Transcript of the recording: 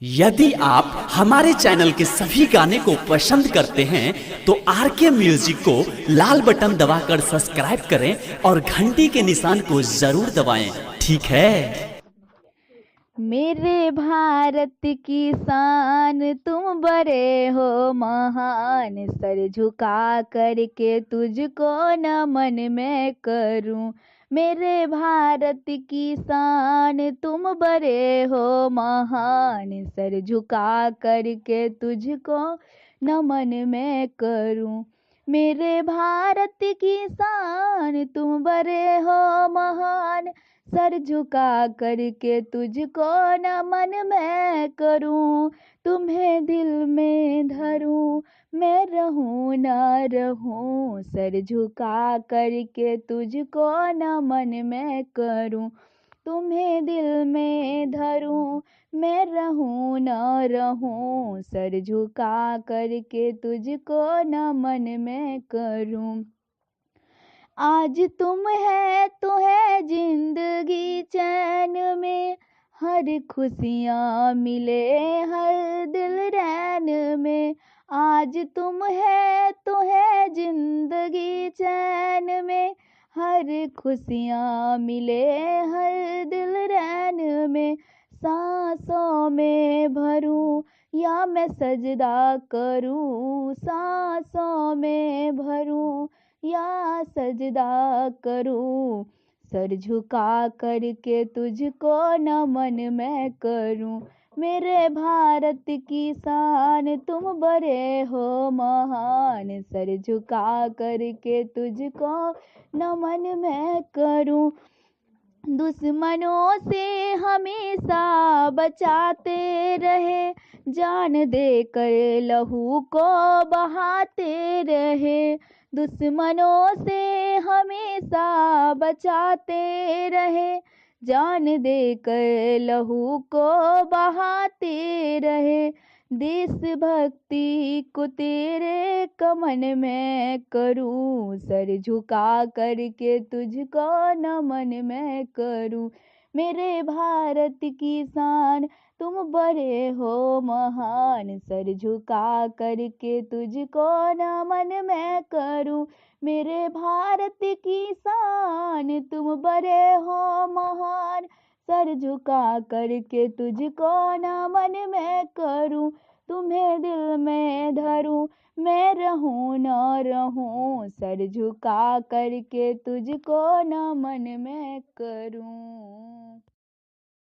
यदि आप हमारे चैनल के सभी गाने को पसंद करते हैं तो आर के म्यूजिक को लाल बटन दबाकर सब्सक्राइब करें और घंटी के निशान को जरूर दबाएं। ठीक है। मेरे भारत की शान तुम बड़े हो महान, सर झुका करके तुझको नमन मैं करूं। मेरे भारत की शान तुम बड़े हो महान, सर झुका करके तुझको नमन मैं करूं। मेरे भारत की शान तुम बड़े हो महान, सर झुका करके तुझको नमन मैं करूं। तुम्हें दिल में धरूं, मैं रहूं ना रहूं, सर झुका करके तुझको नमन मैं करूं। तुम्हें दिल में धरूं, मैं रहूं ना रहूं, सर झुका करके तुझको नमन मैं करूं। आज तुम है तो है जिंदगी चैन में, हर खुशियाँ मिले हर दिल रैन में। आज तुम है तो है जिंदगी चैन में, हर खुशियाँ मिले हर दिल रैन में। सांसों में भरूं या मैं सजदा करूं, सांसों में भरूं या सजदा करूं, सर झुका करके तुझको नमन मैं करूं। मेरे भारत की शान तुम बड़े हो महान, सर झुका करके तुझको नमन मैं करूं। दुश्मनों से हमेशा बचाते रहे, जान देकर लहू को बहाते रहे। दुश्मनों से हमेशा बचाते रहे, जान देकर लहू को बहाते रहे। देशभक्ति को तेरे कमन में करूं, सर झुका करके तुझको नमन मैं करूं। मेरे भारत की शान तुम बड़े हो महान, सर झुका करके तुझको नमन मैं करूं। मेरे भारत की शान तुम बड़े हो महान, सर झुका करके तुझको नमन मैं करूं। तुम्हें दिल में धरूं, मैं रहूं न रहूं, सर झुका करके तुझको नमन मैं करूं।